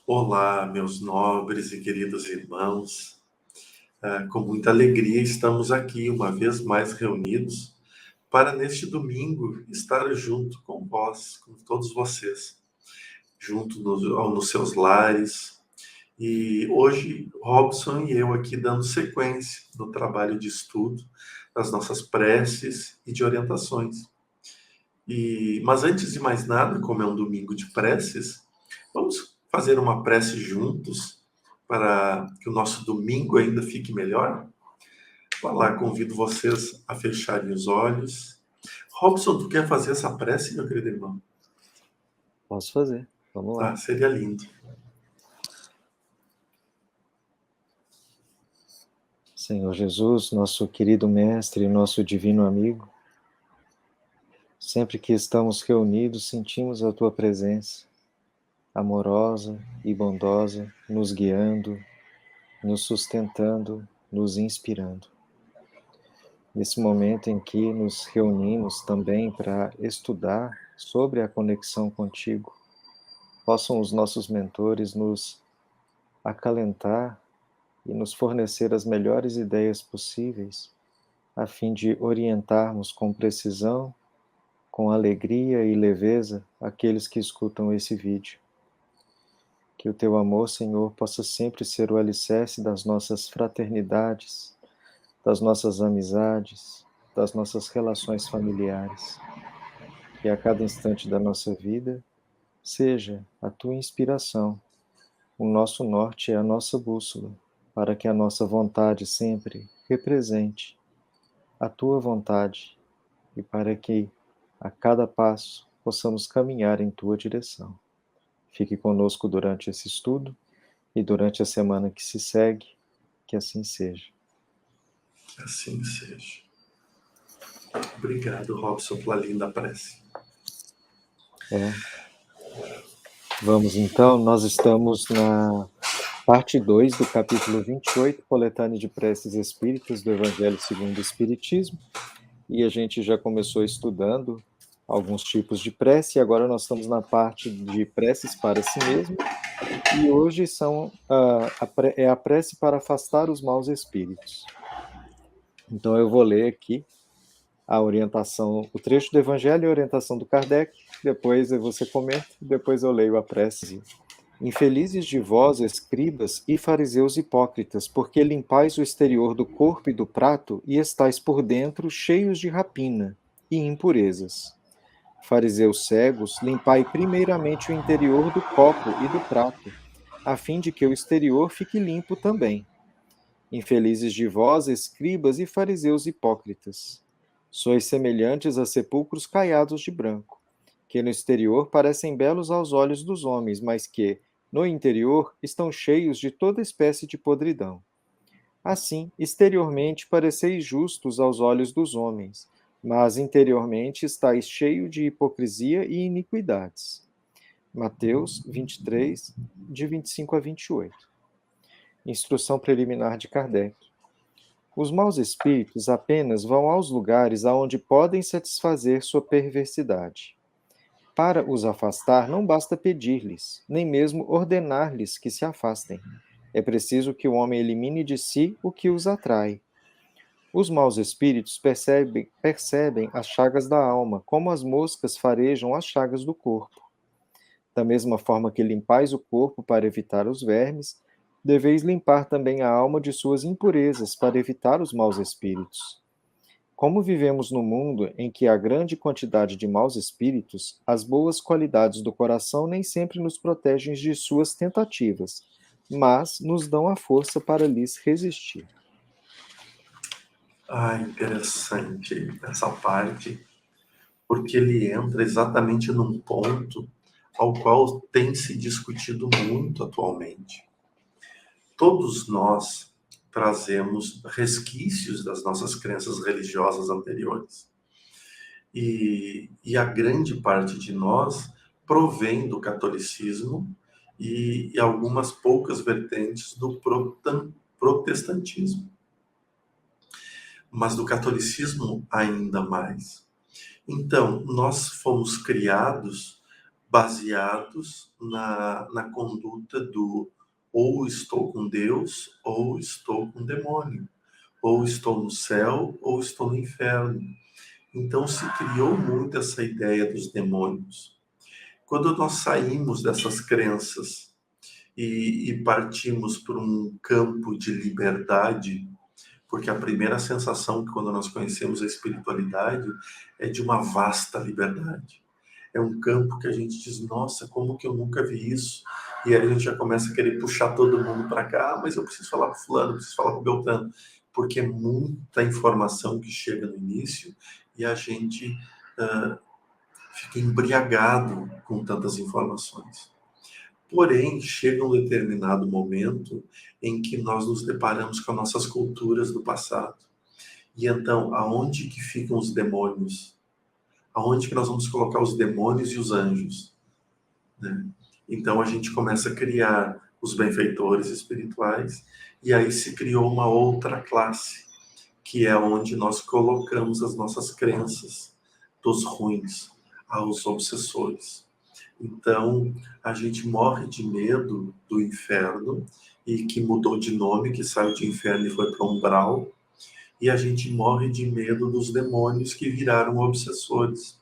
Olá, meus nobres e queridos irmãos. Com muita alegria estamos aqui uma vez mais reunidos para neste domingo estar junto com vós, com todos vocês, junto nos seus lares. E hoje, Robson e eu aqui dando sequência no trabalho de estudo, das nossas preces e de orientações. Mas antes de mais nada, como é um domingo de preces, vamos fazer uma prece juntos para que o nosso domingo ainda fique melhor? Vá lá, convido vocês a fecharem os olhos. Robson, tu quer fazer essa prece, meu querido irmão? Posso fazer, vamos lá. Tá, seria lindo. Senhor Jesus, nosso querido mestre, nosso divino amigo, sempre que estamos reunidos, sentimos a tua presença, amorosa e bondosa, nos guiando, nos sustentando, nos inspirando. Nesse momento em que nos reunimos também para estudar sobre a conexão contigo, possam os nossos mentores nos acalentar e nos fornecer as melhores ideias possíveis, a fim de orientarmos com precisão, com alegria e leveza aqueles que escutam esse vídeo. Que o teu amor, Senhor, possa sempre ser o alicerce das nossas fraternidades, das nossas amizades, das nossas relações familiares. Que a cada instante da nossa vida seja a tua inspiração, o nosso norte e a nossa bússola, para que a nossa vontade sempre represente a tua vontade e para que a cada passo possamos caminhar em tua direção. Fique conosco durante esse estudo e durante a semana que se segue, que assim seja. Que assim seja. Obrigado, Robson, pela linda prece. Vamos então, nós estamos na parte 2 do capítulo 28, coletânea de preces espíritas do Evangelho segundo o Espiritismo, e a gente já começou estudando alguns tipos de prece, e agora nós estamos na parte de preces para si mesmo, e hoje é a prece para afastar os maus espíritos. Então eu vou ler aqui a orientação, o trecho do Evangelho e a orientação do Kardec, depois você comenta, depois eu leio a prece. Infelizes de vós, escribas e fariseus hipócritas, porque limpais o exterior do corpo e do prato e estáis por dentro cheios de rapina e impurezas. Fariseus cegos, limpai primeiramente o interior do copo e do prato, a fim de que o exterior fique limpo também. Infelizes de vós, escribas e fariseus hipócritas, sois semelhantes a sepulcros caiados de branco, que no exterior parecem belos aos olhos dos homens, mas que, no interior, estão cheios de toda espécie de podridão. Assim, exteriormente pareceis justos aos olhos dos homens, mas interiormente estáis cheio de hipocrisia e iniquidades. Mateus 23, de 25 a 28. Instrução preliminar de Kardec. Os maus espíritos apenas vão aos lugares aonde podem satisfazer sua perversidade. Para os afastar, não basta pedir-lhes, nem mesmo ordenar-lhes que se afastem. É preciso que o homem elimine de si o que os atrai. Os maus espíritos percebem as chagas da alma, como as moscas farejam as chagas do corpo. Da mesma forma que limpais o corpo para evitar os vermes, deveis limpar também a alma de suas impurezas para evitar os maus espíritos. Como vivemos num mundo em que há grande quantidade de maus espíritos, as boas qualidades do coração nem sempre nos protegem de suas tentativas, mas nos dão a força para lhes resistir. Interessante essa parte, porque ele entra exatamente num ponto ao qual tem se discutido muito atualmente. Todos nós trazemos resquícios das nossas crenças religiosas anteriores. E a grande parte de nós provém do catolicismo e algumas poucas vertentes do protestantismo. Mas do catolicismo ainda mais. Então, nós fomos criados baseados na conduta do ou estou com Deus ou estou com o demônio, ou estou no céu ou estou no inferno. Então se criou muito essa ideia dos demônios. Quando nós saímos dessas crenças e partimos para um campo de liberdade, porque a primeira sensação que quando nós conhecemos a espiritualidade é de uma vasta liberdade. É um campo que a gente diz, nossa, como que eu nunca vi isso? E aí a gente já começa a querer puxar todo mundo para cá, mas eu preciso falar com fulano, eu preciso falar com Beltrano, porque é muita informação que chega no início e a gente fica embriagado com tantas informações. Porém, chega um determinado momento em que nós nos deparamos com as nossas culturas do passado. E então, aonde que ficam os demônios? Aonde que nós vamos colocar os demônios e os anjos? Né? Então, a gente começa a criar os benfeitores espirituais, e aí se criou uma outra classe, que é onde nós colocamos as nossas crenças dos ruins aos obsessores. Então, a gente morre de medo do inferno, e que mudou de nome, que saiu de inferno e foi para umbral, e a gente morre de medo dos demônios que viraram obsessores.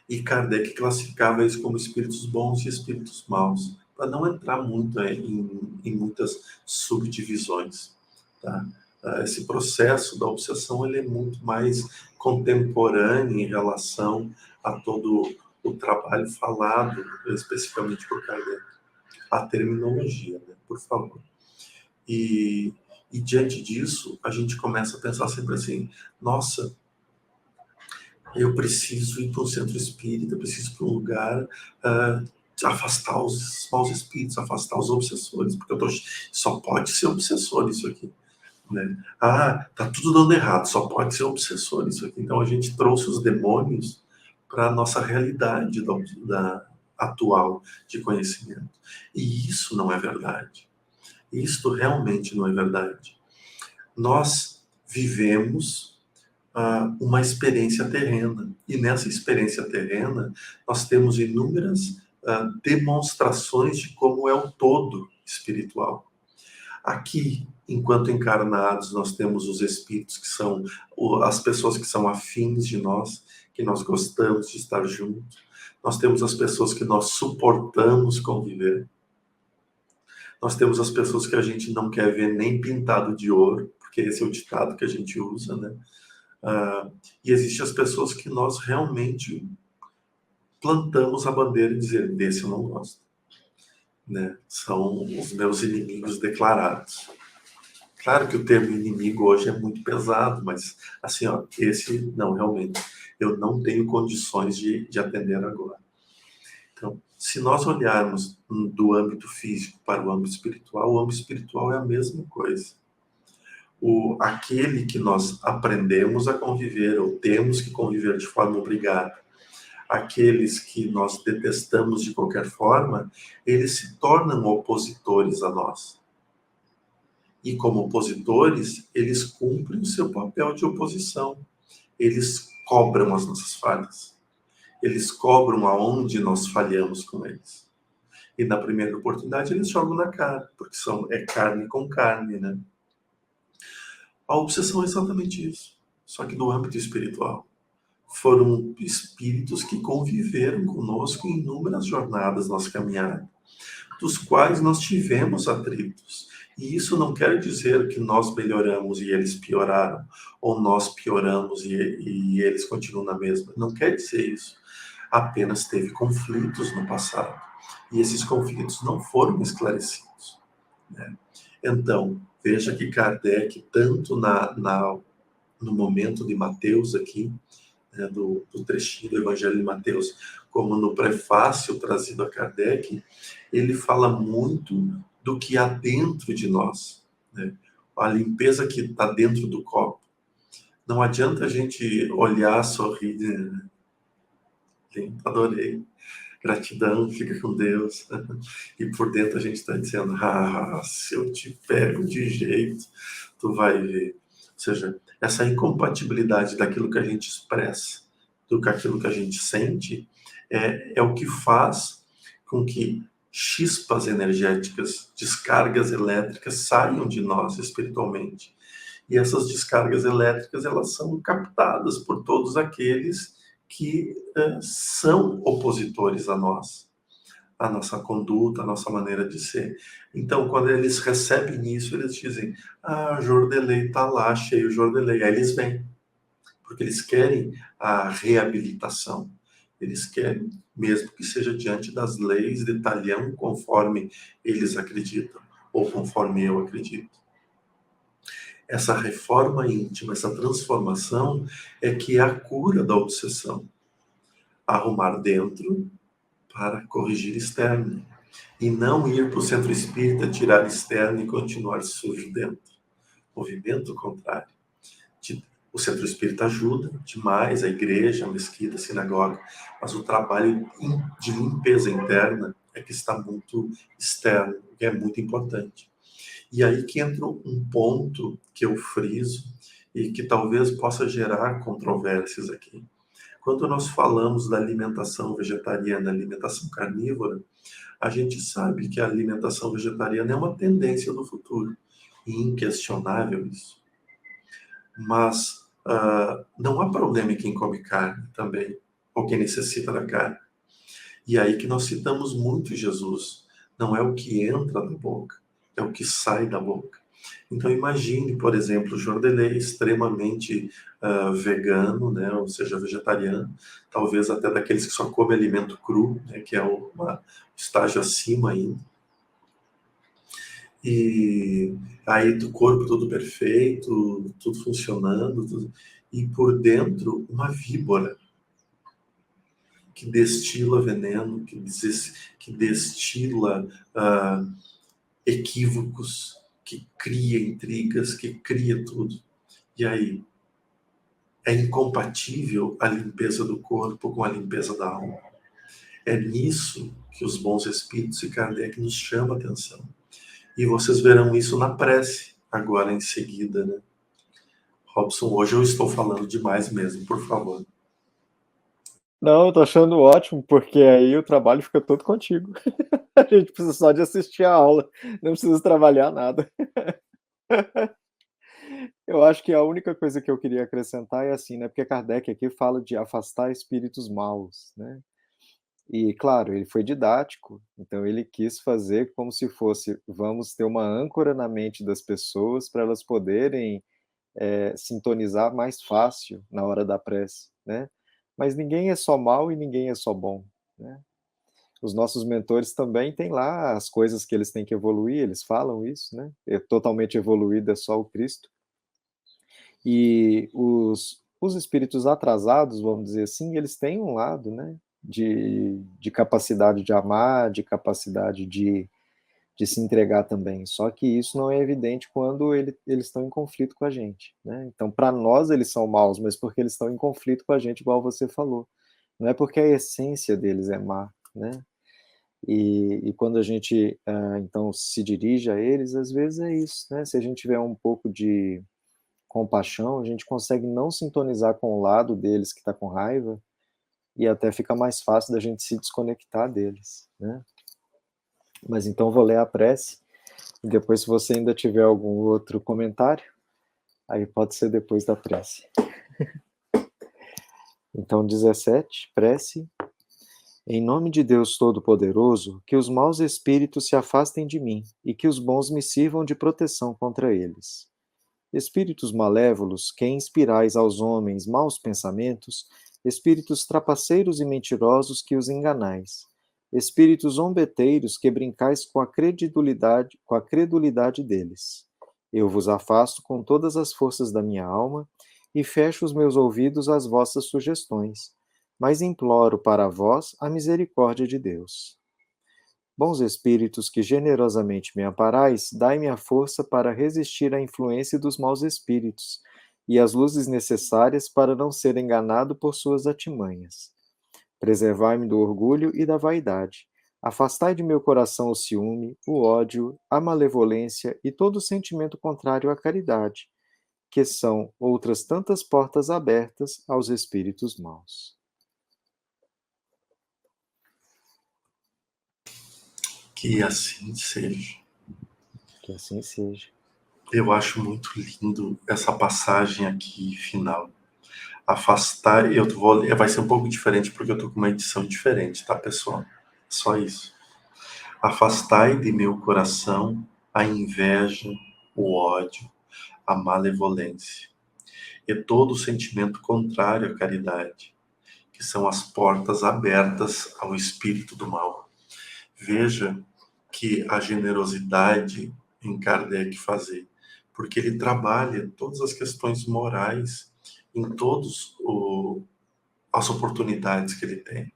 E Kardec classificava isso como espíritos bons e espíritos maus, para não entrar muito em muitas subdivisões. Tá? Esse processo da obsessão ele é muito mais contemporâneo em relação a todo o trabalho falado, especificamente por Kardec. A terminologia, né? Por favor. E diante disso, a gente começa a pensar sempre assim, nossa, eu preciso ir para um centro espírita, eu preciso ir para um lugar, afastar os maus espíritos, afastar os obsessores, porque só pode ser obsessor isso aqui. Né? Tá tudo dando errado, só pode ser obsessor isso aqui. Então a gente trouxe os demônios para a nossa realidade da atual de conhecimento. E isso não é verdade. Isto realmente não é verdade. Nós vivemos uma experiência terrena. E nessa experiência terrena, nós temos inúmeras demonstrações de como é o todo espiritual. Aqui, enquanto encarnados, nós temos os espíritos que são as pessoas que são afins de nós, que nós gostamos de estar juntos. Nós temos as pessoas que nós suportamos conviver. Nós temos as pessoas que a gente não quer ver nem pintado de ouro, porque esse é o ditado que a gente usa, né? E existem as pessoas que nós realmente plantamos a bandeira e dizer, desse eu não gosto. Né? São os meus inimigos declarados. Claro que o termo inimigo hoje é muito pesado, mas assim, esse não, realmente, eu não tenho condições de atender agora. Então, se nós olharmos do âmbito físico para o âmbito espiritual é a mesma coisa. Aquele que nós aprendemos a conviver, ou temos que conviver de forma obrigada, aqueles que nós detestamos de qualquer forma, eles se tornam opositores a nós. E como opositores, eles cumprem o seu papel de oposição. Eles cobram as nossas falhas. Eles cobram aonde nós falhamos com eles. E na primeira oportunidade eles jogam na cara, porque é carne com carne, né? A obsessão é exatamente isso, só que no âmbito espiritual. Foram espíritos que conviveram conosco em inúmeras jornadas nossa caminhada, dos quais nós tivemos atritos. E isso não quer dizer que nós melhoramos e eles pioraram, ou nós pioramos e eles continuam na mesma. Não quer dizer isso. Apenas teve conflitos no passado. E esses conflitos não foram esclarecidos. Né? Então, veja que Kardec, tanto no momento de Mateus aqui, né, do trechinho do Evangelho de Mateus, como no prefácio trazido a Kardec, ele fala muito do que há dentro de nós, né? A limpeza que está dentro do copo. Não adianta a gente olhar, sorrir, né? Adorei, gratidão, fica com Deus. E por dentro a gente está dizendo, se eu te pego de jeito, tu vai ver. Ou seja, essa incompatibilidade daquilo que a gente expressa do que aquilo que a gente sente É o que faz com que chispas energéticas, descargas elétricas saiam de nós espiritualmente. E essas descargas elétricas, elas são captadas por todos aqueles que são opositores a nós, a nossa conduta, a nossa maneira de ser. Então, quando eles recebem isso, eles dizem: ah, Jordelei está lá, cheio Jordelei. Aí eles vêm, porque eles querem a reabilitação. Eles querem, mesmo que seja diante das leis de Talião, conforme eles acreditam, ou conforme eu acredito. Essa reforma íntima, essa transformação é que é a cura da obsessão. Arrumar dentro para corrigir externo. E não ir para o centro espírita, tirar externo e continuar sujo dentro. Movimento contrário. O centro espírita ajuda demais, a igreja, a mesquita, a sinagoga, mas o trabalho de limpeza interna é que está muito externo, que é muito importante. E aí que entra um ponto que eu friso e que talvez possa gerar controvérsias aqui. Quando nós falamos da alimentação vegetariana, alimentação carnívora, a gente sabe que a alimentação vegetariana é uma tendência do futuro, e inquestionável isso. Mas não há problema em quem come carne também, ou quem necessita da carne. E aí que nós citamos muito Jesus. Não é o que entra na boca, é o que sai da boca. Então imagine, por exemplo, o Jordelei extremamente vegano, né, ou seja, vegetariano, talvez até daqueles que só comem alimento cru, né, que é um estágio acima ainda. E aí do corpo tudo perfeito, tudo funcionando, tudo, e por dentro uma víbora que destila veneno, que destila equívocos, que cria intrigas, que cria tudo. E aí é incompatível a limpeza do corpo com a limpeza da alma. É nisso que os bons espíritos e Kardec nos chamam a atenção. E vocês verão isso na prece, agora em seguida, né? Robson, hoje eu estou falando demais mesmo, por favor. Não, eu tô achando ótimo, porque aí o trabalho fica todo contigo. A gente precisa só de assistir a aula, não precisa trabalhar nada. Eu acho que a única coisa que eu queria acrescentar é assim, né? Porque Kardec aqui fala de afastar espíritos maus, né? E, claro, ele foi didático, então ele quis fazer como se fosse, vamos ter uma âncora na mente das pessoas para elas poderem sintonizar mais fácil na hora da prece, né? Mas ninguém é só mal e ninguém é só bom, né? Os nossos mentores também têm lá as coisas que eles têm que evoluir, eles falam isso, né? Totalmente evoluído é só o Cristo. E os espíritos atrasados, vamos dizer assim, eles têm um lado, né? De capacidade de amar, de capacidade de se entregar também. Só que isso não é evidente quando eles estão em conflito com a gente, né? Então, para nós, eles são maus, mas porque eles estão em conflito com a gente, igual você falou. Não é porque a essência deles é má, né? E quando a gente, então, se dirige a eles, às vezes é isso, né? Se a gente tiver um pouco de compaixão, a gente consegue não sintonizar com o lado deles que está com raiva e até fica mais fácil da gente se desconectar deles, né? Mas então vou ler a prece e depois, se você ainda tiver algum outro comentário, aí pode ser depois da prece. Então, 17, prece. Em nome de Deus Todo-Poderoso, que os maus espíritos se afastem de mim e que os bons me sirvam de proteção contra eles. Espíritos malévolos, que inspirais aos homens maus pensamentos, espíritos trapaceiros e mentirosos que os enganais, espíritos zombeteiros que brincais com a credulidade deles. Eu vos afasto com todas as forças da minha alma e fecho os meus ouvidos às vossas sugestões, mas imploro para vós a misericórdia de Deus. Bons espíritos que generosamente me amparais, dai-me a força para resistir à influência dos maus espíritos e as luzes necessárias para não ser enganado por suas artimanhas. Preservai-me do orgulho e da vaidade. Afastai de meu coração o ciúme, o ódio, a malevolência e todo sentimento contrário à caridade, que são outras tantas portas abertas aos espíritos maus. Que assim seja. Que assim seja. Eu acho muito lindo essa passagem aqui final. Afastar, vai ser um pouco diferente porque eu tô com uma edição diferente, tá, pessoal? Só isso. Afastai de meu coração a inveja, o ódio, a malevolência e todo sentimento contrário à caridade, que são as portas abertas ao espírito do mal. Veja que a generosidade em Kardec fazer, porque ele trabalha todas as questões morais em todas as oportunidades que ele tem.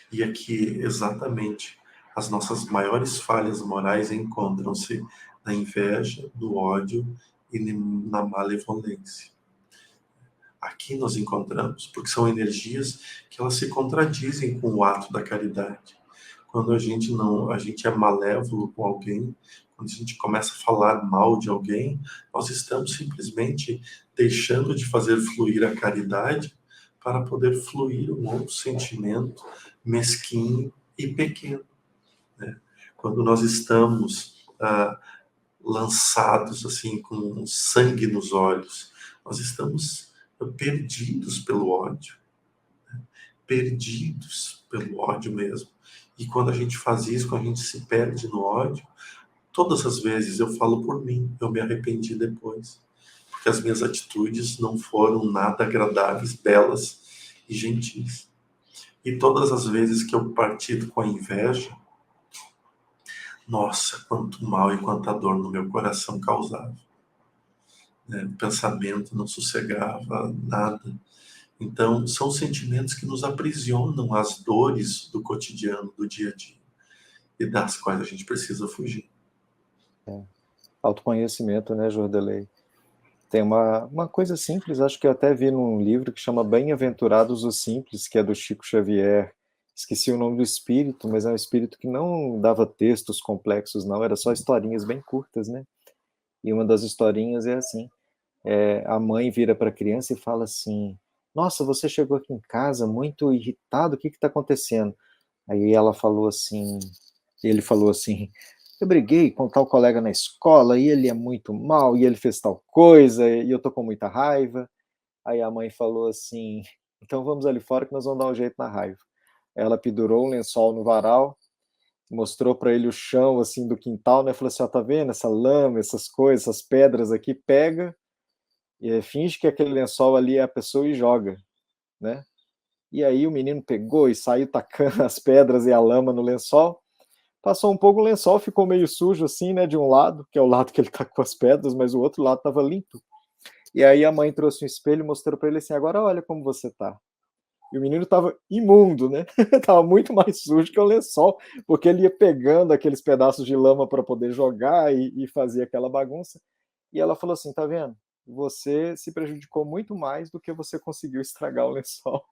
E aqui, exatamente, as nossas maiores falhas morais encontram-se na inveja, no ódio e na malevolência. Aqui nós encontramos, porque são energias que elas se contradizem com o ato da caridade. Quando a gente é malévolo com alguém, quando a gente começa a falar mal de alguém, nós estamos simplesmente deixando de fazer fluir a caridade para poder fluir um outro sentimento mesquinho e pequeno, né? Quando nós estamos lançados assim com sangue nos olhos, nós estamos perdidos pelo ódio, né? Perdidos pelo ódio mesmo. E quando a gente faz isso, quando a gente se perde no ódio, todas as vezes eu falo por mim, eu me arrependi depois, porque as minhas atitudes não foram nada agradáveis, belas e gentis. E todas as vezes que eu parti com a inveja, nossa, quanto mal e quanta dor no meu coração causava, né? O pensamento não sossegava nada. Então, são sentimentos que nos aprisionam às dores do cotidiano, do dia a dia, e das quais a gente precisa fugir. Autoconhecimento, né, Jordelei? Tem uma coisa simples, acho que eu até vi num livro que chama Bem-aventurados os Simples, que é do Chico Xavier. Esqueci o nome do espírito, mas é um espírito que não dava textos complexos, não, era só historinhas bem curtas, né? E uma das historinhas é assim: a mãe vira para a criança e fala assim: Nossa, você chegou aqui em casa muito irritado, o que está acontecendo? Aí ela falou assim, ele falou assim: Eu briguei com tal colega na escola e ele é muito mal e ele fez tal coisa e eu tô com muita raiva. Aí a mãe falou assim: Então vamos ali fora que nós vamos dar um jeito na raiva. Ela pendurou um lençol no varal, mostrou para ele o chão assim do quintal, né? Falou assim: Ó, tá vendo essa lama, essas coisas, essas pedras aqui? Pega e finge que aquele lençol ali é a pessoa e joga, né? E aí o menino pegou e saiu tacando as pedras e a lama no lençol. Passou um pouco, o lençol ficou meio sujo assim, né, de um lado, que é o lado que ele tá com as pedras, mas o outro lado estava limpo. E aí a mãe trouxe um espelho e mostrou para ele assim: agora olha como você tá. E o menino estava imundo, né? Tava muito mais sujo que o lençol, porque ele ia pegando aqueles pedaços de lama para poder jogar e fazer aquela bagunça. E ela falou assim: tá vendo? Você se prejudicou muito mais do que você conseguiu estragar o lençol,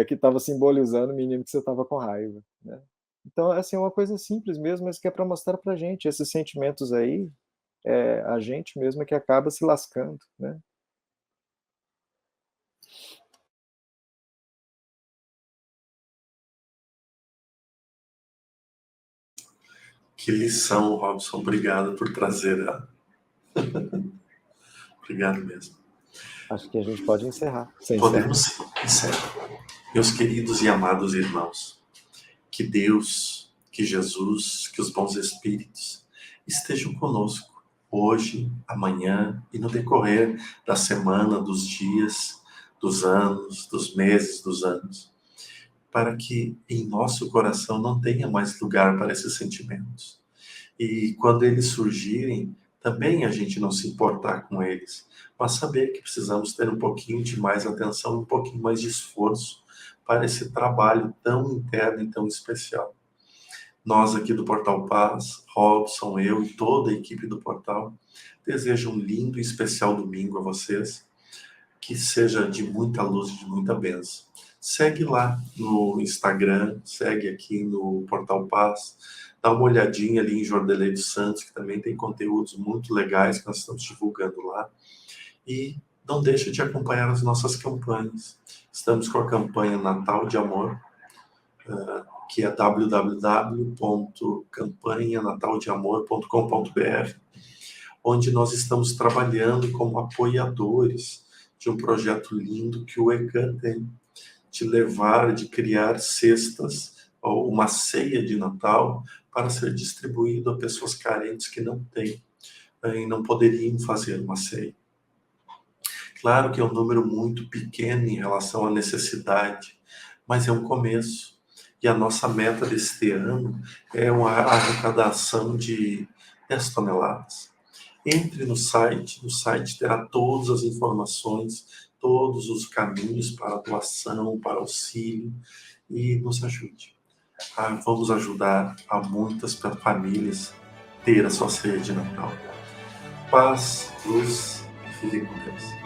que estava simbolizando o menino que você estava com raiva, né? Então, assim, é uma coisa simples mesmo, mas que é para mostrar para gente esses sentimentos aí, a gente mesmo é que acaba se lascando, né? Que lição, Robson. Obrigado por trazer a... Obrigado mesmo. Acho que a gente pode encerrar. Você encerra? Podemos encerrar. Meus queridos e amados irmãos, que Deus, que Jesus, que os bons espíritos estejam conosco hoje, amanhã e no decorrer da semana, dos dias, dos anos, dos meses, dos anos, para que em nosso coração não tenha mais lugar para esses sentimentos. E quando eles surgirem, também a gente não se importar com eles, mas saber que precisamos ter um pouquinho de mais atenção, um pouquinho mais de esforço para esse trabalho tão interno e tão especial. Nós aqui do Portal Paz, Robson, eu e toda a equipe do Portal, desejo um lindo e especial domingo a vocês, que seja de muita luz e de muita bênção. Segue lá no Instagram, segue aqui no Portal Paz, dá uma olhadinha ali em Jordelei dos Santos, que também tem conteúdos muito legais que nós estamos divulgando lá. E não deixe de acompanhar as nossas campanhas. Estamos com a campanha Natal de Amor, que é www.campanhanataldeamor.com.br, onde nós estamos trabalhando como apoiadores de um projeto lindo que o ECAN tem, de levar, de criar cestas, ou uma ceia de Natal, para ser distribuído a pessoas carentes que não têm e não poderiam fazer uma ceia. Claro que é um número muito pequeno em relação à necessidade, mas é um começo. E a nossa meta deste ano é uma arrecadação de 10 toneladas. Entre no site terá todas as informações, todos os caminhos para doação, para auxílio, e nos ajude. Vamos ajudar a muitas famílias ter a sua ceia de Natal. Paz, luz e fiquem com Deus.